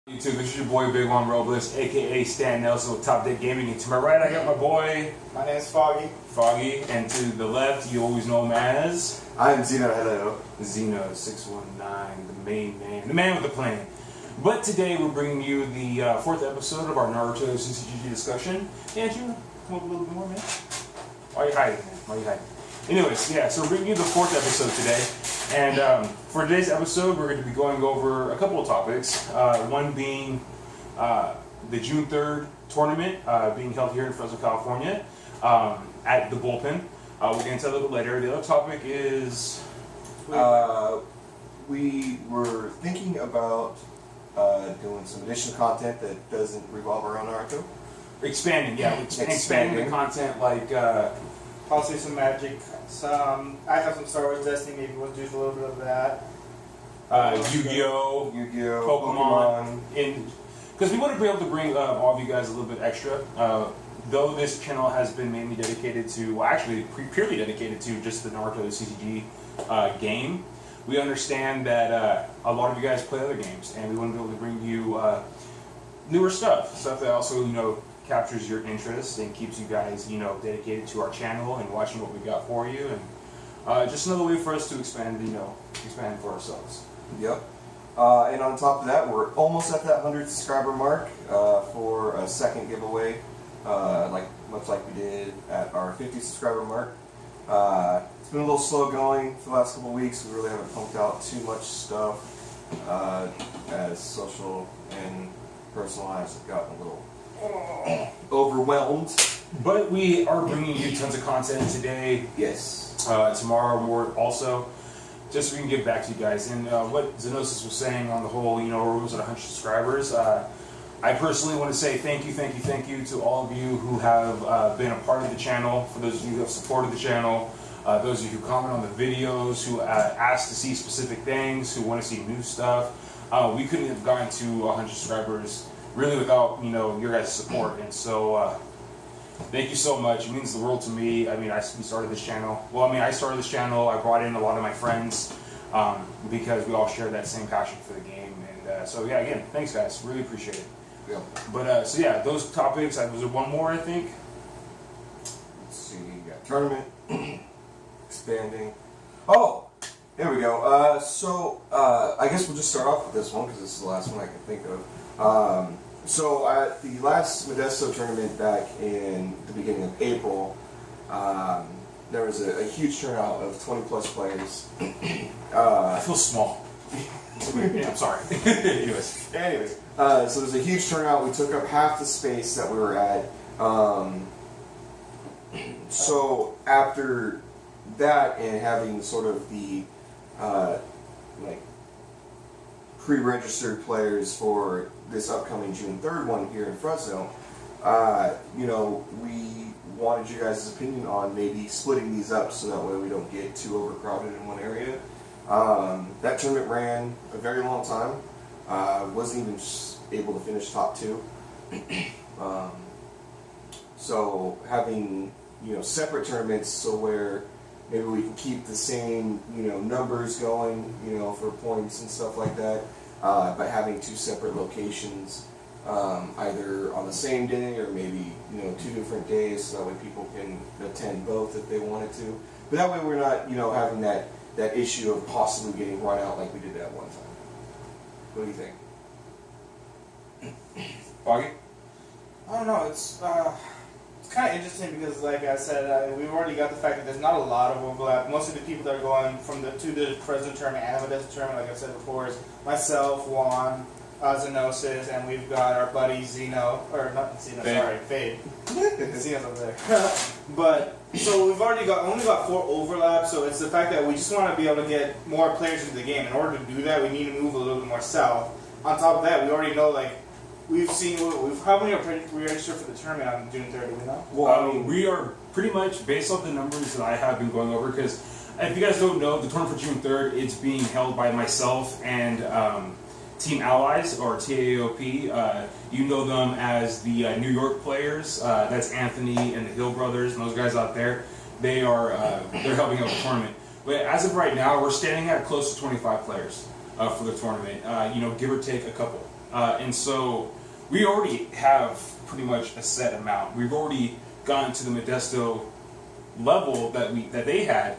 YouTube, this is your boy Big One Robles, aka Stan Nelson with Top Deck Gaming. And to my right, I got my boy. My name is Foggy. And to the left, you always know him as. I'm Zeno. Hello. Zeno619, the main man, the man with the plan. But today we're bringing you the fourth episode of our Naruto CCG discussion. And you come up a little bit more, man. Why are you hiding, man? Why are you hiding? Anyways, yeah, so we're bringing you the fourth episode today. And for today's episode, we're going to be going over a couple of topics. One being the June 3rd tournament being held here in Fresno, California at the Bullpen. We'll get into that a little bit later. The other topic is... We were thinking about doing some additional content that doesn't revolve around Naruto. Expanding the content like... Possibly some magic. I have some Star Wars Destiny. Maybe we'll do a little bit of that. Yu-Gi-Oh, Pokemon. Because we want to be able to bring all of you guys a little bit extra. Though this channel has been mainly dedicated to, well, actually purely dedicated to just the Naruto CCG game, we understand that a lot of you guys play other games, and we want to be able to bring you newer stuff that also, captures your interest and keeps you guys, dedicated to our channel and watching what we got for you, and just another way for us to expand for ourselves. Yep. And on top of that, we're almost at that 100 subscriber mark for a second giveaway, much like we did at our 50 subscriber mark. It's been a little slow going for the last couple of weeks. We really haven't pumped out too much stuff as social and personal lives have gotten a little overwhelmed. But we are bringing you tons of content today. Yes. Tomorrow more also, just so we can give back to you guys. And what Zenosis was saying on the whole, we're almost at 100 subscribers. I personally want to say thank you to all of you who have been a part of the channel. For those of you who have supported the channel, those of you who comment on the videos, who ask to see specific things, who want to see new stuff. We couldn't have gotten to 100 subscribers really without, your guys' support. And so, thank you so much. It means the world to me. I mean, we started this channel. Well, I started this channel. I brought in a lot of my friends because we all share that same passion for the game. And so, yeah, again, thanks, guys. Really appreciate it. Yeah. But, so, yeah, those topics. Was there one more, I think? Let's see. You got tournament, expanding. Oh, there we go. I guess we'll just start off with this one because this is the last one I can think of. So at the last Modesto tournament back in the beginning of April, there was a huge turnout of 20 plus players. I feel small. Yeah, I'm sorry. Anyways, so there's a huge turnout. We took up half the space that we were at. So after that and having sort of the pre-registered players for this upcoming June 3rd one here in Fresno, we wanted you guys' opinion on maybe splitting these up so that way we don't get too overcrowded in one area. That tournament ran a very long time. Wasn't even able to finish top 2. So having separate tournaments so where maybe we can keep the same numbers going for points and stuff like that, but having 2 separate locations, either on the same day or maybe 2 different days, so that way people can attend both if they wanted to. But that way we're not having that issue of possibly getting run out like we did that one time. What do you think? Foggy? I don't know. It's kind of interesting because, like I said, we've already got the fact that there's not a lot of overlap. Most of the people that are going to the Fresno tournament and the Modesto tournament, like I said before, is myself, Juan, Zenosis, and we've got our buddy Zeno, or not Zeno, sorry, Fade. Zeno's over there. But so we've only got 4 overlaps. So it's the fact that we just want to be able to get more players into the game. In order to do that, we need to move a little bit more south. On top of that, we already know how many are registered for the tournament on June 3rd, do we know? Well, we are pretty much, based off the numbers that I have been going over, because if you guys don't know, the tournament for June 3rd, it's being held by myself and Team Allies, or TAOP. You know them as the New York players. That's Anthony and the Hill Brothers, and those guys out there. They're helping out the tournament. But as of right now, we're standing at close to 25 players for the tournament, give or take a couple. And so we already have pretty much a set amount. We've already gotten to the Modesto level that they had.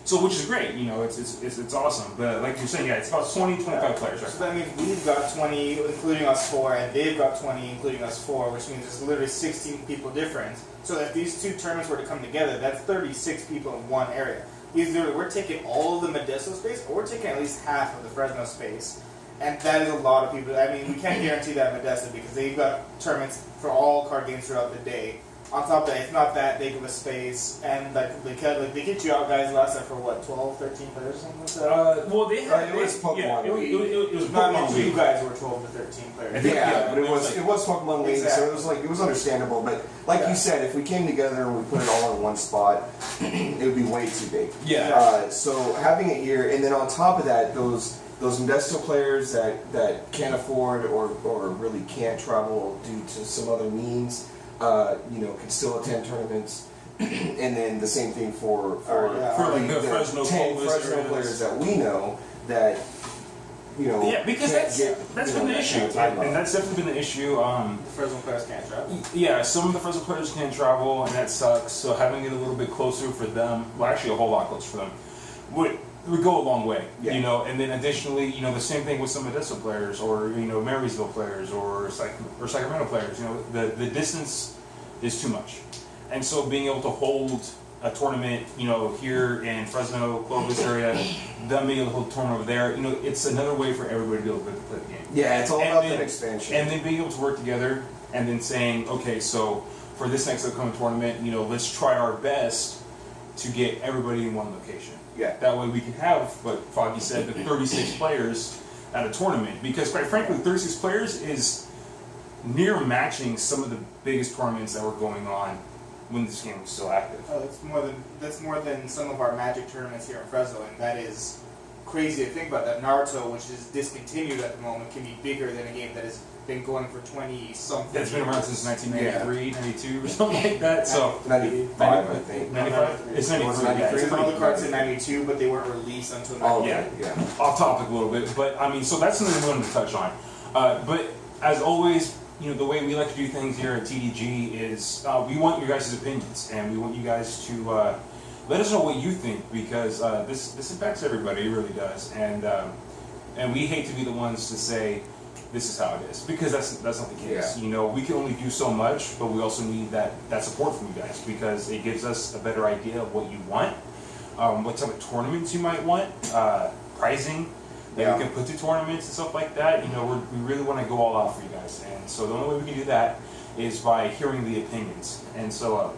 So which is great, it's awesome. But like you're saying, yeah, it's about 20, 25 players, right? So that means we've got 20, including us 4, and they've got 20, including us 4, which means it's literally 16 people difference. So if these two tournaments were to come together, that's 36 people in one area. Either we're taking all of the Modesto space, or we're taking at least half of the Fresno space. And that is a lot of people. I mean, we can't guarantee that Modesto because they've got tournaments for all card games throughout the day. On top of that, it's not that big of a space, and they get you out guys last time for what, 12, 13 players or something like that? Well, they had it was Pokemon League. It was Not Pokemon you League. guys were 12 to 13 players. Yeah, but it was Pokemon League, Exactly. so it was understandable. But like you said, if we came together and we put it all in one spot, it would be way too big. Yeah. So having it here, and then on top of that, those Modesto players that can't afford or really can't travel due to some other means, can still attend tournaments. And then the same thing for like the Fresno 10 Fresno areas. players that we know that Yeah, because that's been the issue, and that's definitely been the issue. Fresno players can't travel. Yeah, some of the Fresno players can't travel, and that sucks. So having it a little bit closer for them, well, actually a whole lot closer for them, would go a long way. Yeah. And then additionally, the same thing with some Modesto players, or Marysville players, or Sacramento players. The distance is too much, and so being able to hold a tournament, here in Fresno, Clovis area, them being able to hold a tournament over there, it's another way for everybody to be able to play the game. Yeah, it's all about that expansion. And then being able to work together, and then saying, okay, so for this next upcoming tournament, let's try our best to get everybody in one location. Yeah. That way we can have, what Foggy said, the 36 players at a tournament. Because quite frankly, 36 players is near matching some of the biggest tournaments that were going on when this game was still active. Oh, that's more than some of our Magic tournaments here in Fresno, and that is crazy to think about. That Naruto, which is discontinued at the moment, can be bigger than a game that has been going for 20-something. That's been around since 1993, 92, or something like that. So 95, I think. 95? It's 93. Yeah, it's Some of the cards in 92, but they weren't released until 92. Oh, yeah. Off topic a little bit, but so that's something we wanted to touch on. But as always, the way we like to do things here at TDG is we want your guys' opinions, and we want you guys to let us know what you think, because this impacts everybody. It really does, and we hate to be the ones to say this is how it is, because that's not the case. Yeah. We can only do so much, but we also need that support from you guys, because it gives us a better idea of what you want, what type of tournaments you might want, pricing that we can put to tournaments and stuff like that. We really want to go all out for you guys, and so the only way we can do that is by hearing the opinions. And so,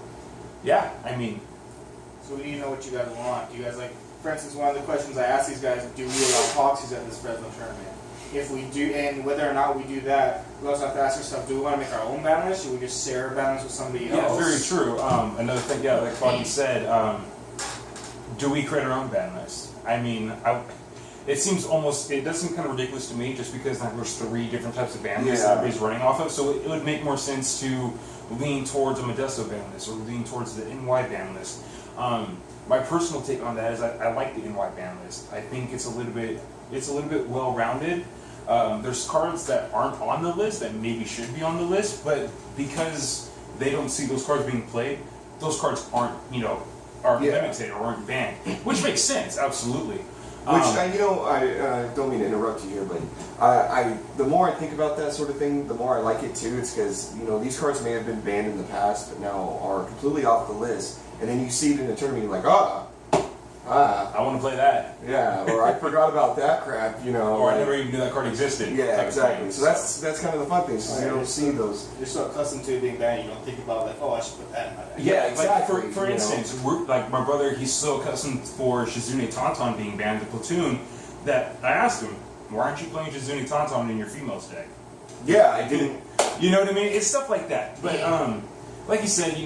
So we need to know what you guys want. Do you guys for instance, one of the questions I asked these guys, do we allow proxies at this Fresno tournament? If we do, and whether or not we do that, we also have to ask ourselves, do we want to make our own ban list? Should we just share our ban list with somebody else? Yeah, very true. Another thing, like Foggy said, do we create our own ban list? It does seem kind of ridiculous to me, just because there's 3 different types of ban lists that everybody's running off of. So it would make more sense to lean towards a Modesto ban list, or lean towards the NY ban list. My personal take on that is I like the NY ban list. I think it's a little bit well-rounded. There's cards that aren't on the list that maybe should be on the list, but because they don't see those cards being played, those cards aren't limited or aren't banned, which makes sense, absolutely. I don't mean to interrupt you here, but the more I think about that sort of thing, the more I like it too. It's because these cards may have been banned in the past, but now are completely off the list, and then you see it in a tournament, you're like, I want to play that. Yeah, or I forgot about that crap, Or I never even knew that card existed. Yeah, exactly. So that's kind of the fun thing. So you don't see those. You're so accustomed to it being banned, you don't think about I should put that in my bag. Yeah, exactly. For instance, my brother, he's so accustomed for Shizune Tauntaun being banned in Platoon that I asked him, why aren't you playing Shizune Tauntaun in your females deck? Yeah, I didn't. You know what I mean? It's stuff like that. But like you said,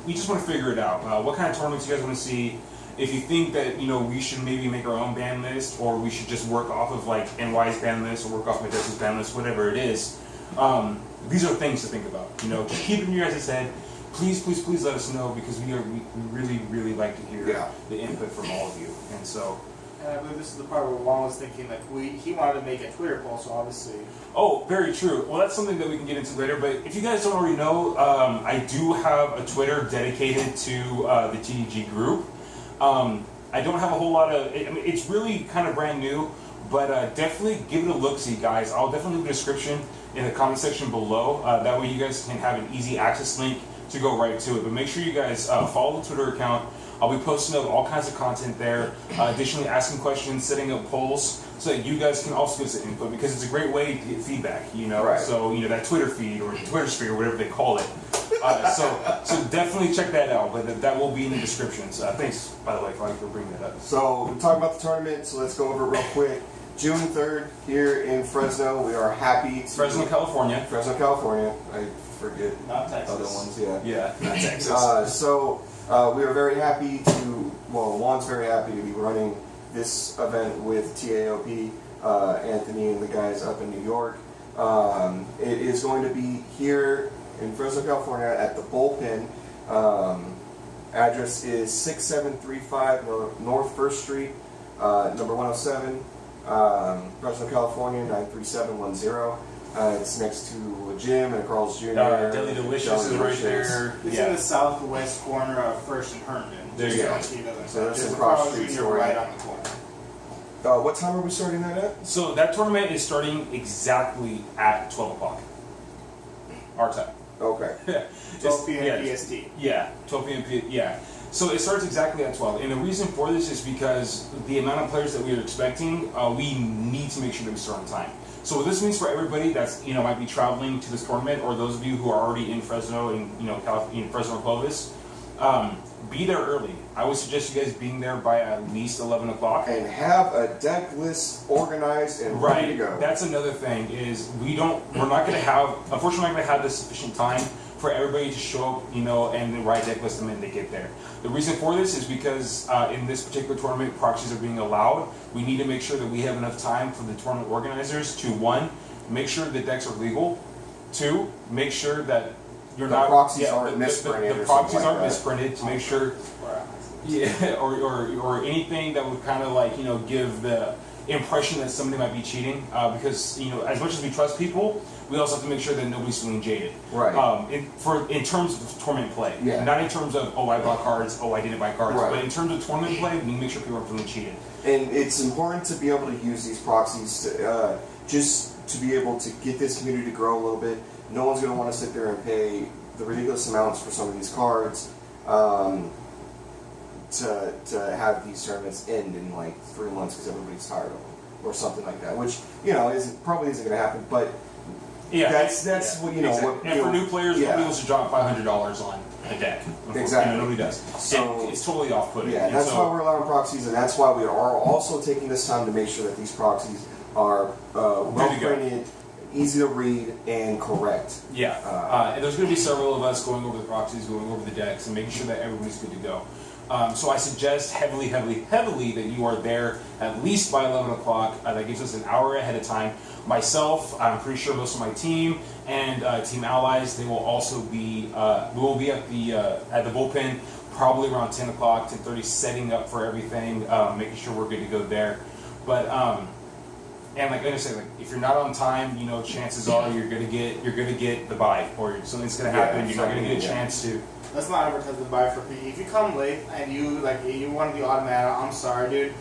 we just want to figure it out. What kind of tournaments you guys want to see? If you think that we should maybe make our own ban list, or we should just work off of NY's ban list, or work off Modesto's ban list, whatever it is, these are things to think about. Just keep it in your guys' head. Please let us know, because we really like to hear the input from all of you. And so, And I believe this is the part where Juan was thinking like he wanted to make a Twitter poll, so obviously. Oh, very true. Well, that's something that we can get into later. But if you guys don't already know, I do have a Twitter dedicated to the TDG group. I don't have a whole lot of. I mean, it's really kind of brand new, but definitely give it a look, see, guys. I'll definitely leave a description in the comment section below. That way, you guys can have an easy access link to go right to it. But make sure you guys follow the Twitter account. I'll be posting up all kinds of content there. Additionally, asking questions, setting up polls, so that you guys can also get some input, because it's a great way to get feedback. You know, Right. so that Twitter feed or Twitter sphere, whatever they call it. So definitely check that out. But that will be in the descriptions. Thanks, by the way, for bringing that up. So we talked about the tournament, so let's go over it real quick. June 3rd here in Fresno. We are happy to Fresno, California. Fresno, California. I forget Not Texas. other ones. Yeah. Yeah, not Texas. So we are very happy to. Well, Juan's very happy to be running this event with TAOP, Anthony and the guys up in New York. It is going to be here in Fresno, California at the Bullpen. Address is 6735 North 1st Street, number 107, Fresno, California 93710. It's next to a gym and a Carl's Jr. Deli Delicious is right there. It's in the southwest corner of First and Herndon. There you go. So that's There's a across Carl's street Jr. store. right on the corner. What time are we starting that at? So that tournament is starting exactly at 12 o'clock. Our time. Okay. 12 p.m. Yeah. PST. Yeah, 12 p.m. Yeah. So it starts exactly at 12. And the reason for this is because the amount of players that we are expecting, we need to make sure that we start on time. So what this means for everybody that's might be traveling to this tournament, or those of you who are already in Fresno and in Fresno or Clovis, be there early. I would suggest you guys being there by at least 11 o'clock. And have a deck list organized and ready to go. That's another thing is we're not going to have, unfortunately, we're not going to have the sufficient time for everybody to show up, and the right deck list the minute they get there. The reason for this is because in this particular tournament, proxies are being allowed. We need to make sure that we have enough time for the tournament organizers to, one, make sure the decks are legal. Two, make sure that The proxies aren't misprinted. The or proxies something aren't like that. misprinted to make sure. Yeah, or anything that would kind of give the impression that somebody might be cheating, because as much as we trust people, we also have to make sure that nobody's feeling jaded. Right. In terms of tournament play, Yeah. not in terms of I bought cards, I didn't buy cards, Right. but in terms of tournament play, we need to make sure people aren't feeling cheated. And it's important to be able to use these proxies to, just to be able to get this community to grow a little bit. No one's going to want to sit there and pay the ridiculous amounts for some of these cards to have these tournaments end in 3 months because everybody's tired of them or something like that. Which probably isn't going to happen, but Yeah, that's what exactly. what. And for new players, nobody wants to drop $500 on a deck. Exactly. Nobody does. So and it's totally off-putting. Yeah, And that's so, why we're allowing proxies, and that's why we are also taking this time to make sure that these proxies are well printed, easy to read, and correct. Yeah, and there's going to be several of us going over the proxies, going over the decks, and making sure that everybody's good to go. So I suggest heavily that you are there at least by 11 o'clock. That gives us an hour ahead of time. Myself, I'm pretty sure most of my team and team allies, they will also be. We will be at the bullpen probably around 10 o'clock, 10:30, setting up for everything, making sure we're good to go there. But and like I said, if you're not on time, chances are you're gonna get the bye, or something's gonna happen. You're not gonna get a chance to. Let's not advertise the buy for free. If you come late and you want to be automatic, I'm sorry, dude.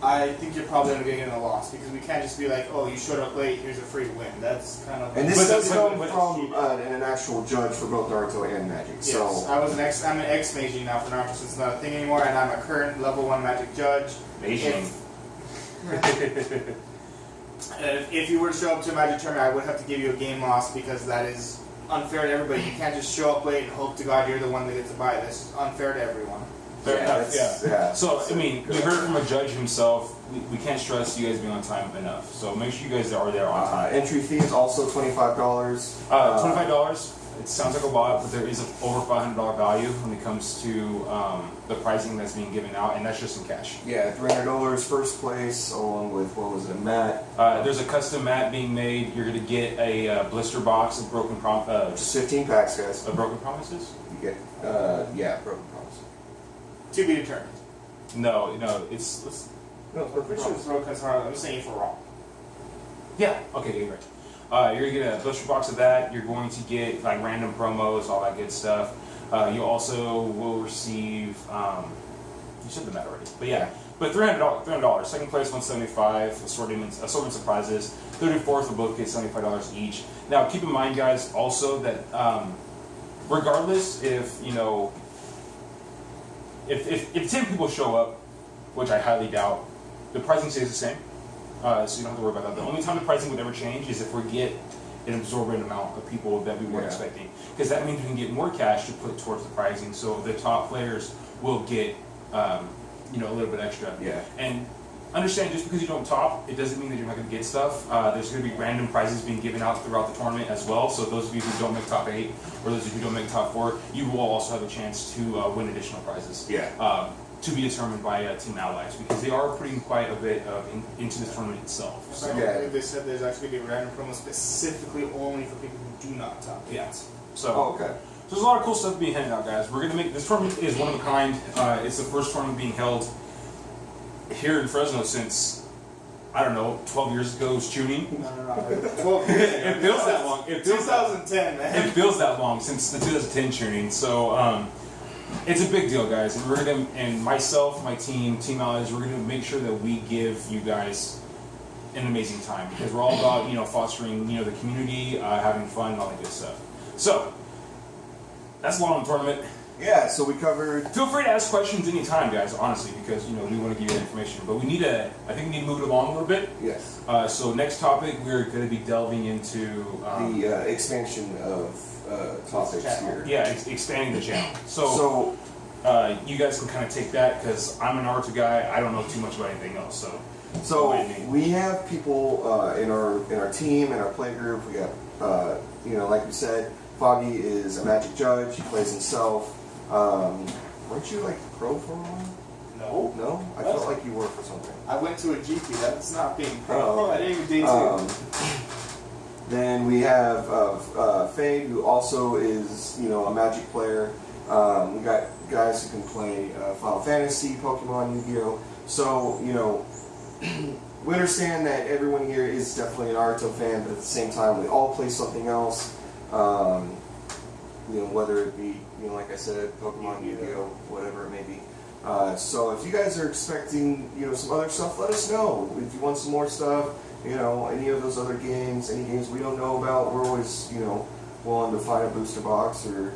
I think you're probably going to get in a loss because we can't just be like, oh, you showed up late, here's a free win. That's kind of. And this does come from an actual judge for both Naruto and Magic. Yes, So I'm an ex-Meiji now for Naruto, since it's not a thing anymore, and I'm a current level 1 Magic judge. Meiji. If you were to show up to a Magic tournament, I would have to give you a game loss because that is unfair to everybody. You can't just show up late and hope to God you're the one that gets to buy. That's unfair to everyone. Fair enough, yeah. So, I mean, we heard from a judge himself. We can't stress you guys being on time enough. So make sure you guys are there on time. Entry fee is also $25. $25. It sounds like a lot, but there is over $500 value when it comes to the pricing that's being given out, and that's just in cash. Yeah, $300 first place, along with, what was it, a mat? There's a custom mat being made. You're going to get a blister box of Just 15 packs, guys. of broken promises. You get, broken promises. To be determined. No, it's No, I'm pretty sure it's Raw because I'm just saying for Raw. Yeah. Okay, you're right. You're gonna get a booster box of that. You're going to get like random promos, all that good stuff. You also will receive. You said the bet already, but yeah. But $300. Second place, $175. Assortment surprises. Third and fourth will both get $75 each. Now, keep in mind, guys, also that regardless if if 10 people show up, which I highly doubt, the pricing stays the same. So you don't have to worry about that. The only time the pricing would ever change is if we get an absorbent amount of people that we weren't expecting, because that means we can get more cash to put towards the pricing. So the top players will get a little bit extra. Yeah. And understand, just because you don't top, it doesn't mean that you're not going to get stuff. There's going to be random prizes being given out throughout the tournament as well. So those of you who don't make top 8, or those of you who don't make top 4, you will also have a chance to win additional prizes. Yeah. To be determined by Team Allies, because they are putting quite a bit into the tournament itself. So I believe they said there's actually going to be a random promo specifically only for people who do not top. Yeah. So. Oh, okay. So there's a lot of cool stuff being handed out, guys. We're gonna make this tournament is one of a kind. It's the first tournament being held here in Fresno since, I don't know, 12 years ago. It was tuning. No. 12 years. It feels that long. It feels 2010, man. It feels that long since the 2010 tuning. So it's a big deal, guys. And we're gonna, and myself, my team, Team Allies, we're gonna make sure that we give you guys an amazing time, because we're all about fostering the community, having fun, and all that good stuff. So. That's a long tournament. Yeah, so we covered. Feel free to ask questions anytime, guys. Honestly, because we want to give you that information, but we need to. I think we need to move it along a little bit. Yes. So next topic, we're going to be delving into the expansion of topics here. Yeah, expanding the channel. So you guys can kind of take that, because I'm an Naruto guy. I don't know too much about anything else. So we have people in our team, in our play group. We got like we said. Foggy is a magic judge. He plays himself. Weren't you like pro for a while? No. No? I felt like you were for something. I went to a GP. That's not being pro. Oh. I didn't even day two. Then we have Fade, who also is a magic player. We got guys who can play Final Fantasy, Pokemon, Yu-Gi-Oh. So we understand that everyone here is definitely an Naruto fan, but at the same time, we all play something else. Whether it be, like I said, Pokemon, Yu-Gi-Oh, whatever it may be. So if you guys are expecting, some other stuff, let us know. If you want some more stuff, any of those other games, any games we don't know about, we're always, willing to find a booster box or,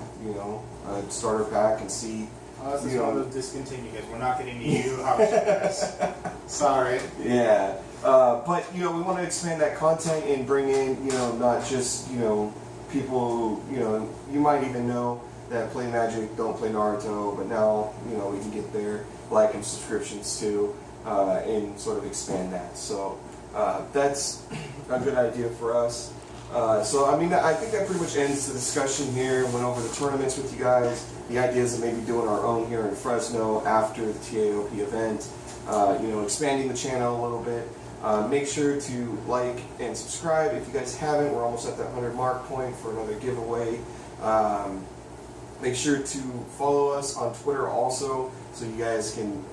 a starter pack and see. This is one of those discontinue guys. We're not getting you. Guys. Sorry. Yeah. But, we want to expand that content and bring in, not just, people who, you might even know that play Magic, don't play Naruto, but now, we can get their like and subscriptions too, and sort of expand that. So that's a good idea for us. I think that pretty much ends the discussion here. Went over the tournaments with you guys, the ideas of maybe doing our own here in Fresno after the TAOP event, expanding the channel a little bit. Make sure to like and subscribe if you guys haven't. We're almost at that 100 mark point for another giveaway. Make sure to follow us on Twitter also, so you guys can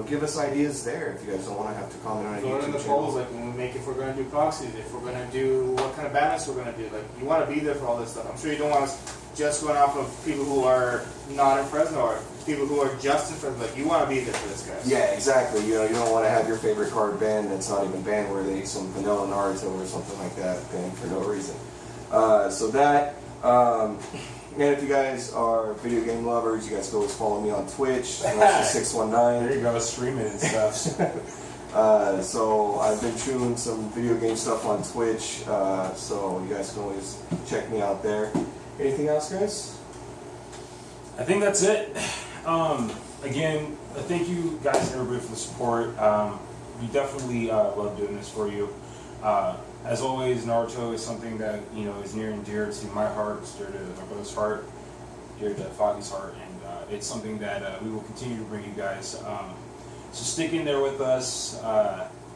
give us ideas there if you guys don't want to have to comment on any Go in YouTube the channel. polls, like when we make, if we're going to do proxies, if we're going to do what kind of banners we're going to do. Like, you want to be there for all this stuff. I'm sure you don't want us just going off of people who are not in Fresno or people who are just in Fresno. Like, you want to be there for this, guys. Yeah, exactly. You don't want to have your favorite card banned that's not even ban worthy, some vanilla Naruto or something like that, banned for no reason. And if you guys are video game lovers, you guys can always follow me on Twitch, Russia619. There you go, streaming and stuff. So I've been shooting some video game stuff on Twitch, so you guys can always check me out there. Anything else, guys? I think that's it. Again, thank you guys and everybody for the support. We definitely love doing this for you. As always, Naruto is something that is near and dear to my heart, it's dear to my brother's heart, dear to Foggy's heart, and it's something that we will continue to bring you guys. So stick in there with us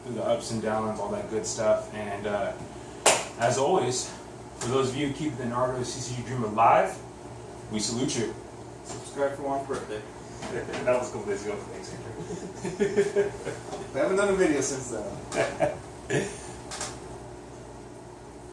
through the ups and downs, all that good stuff. And as always, for those of you keeping the Naruto CCG dream alive, we salute you. Subscribe for Juan's birthday. That was a couple days ago. Thanks, Andrew. We haven't done a video since then.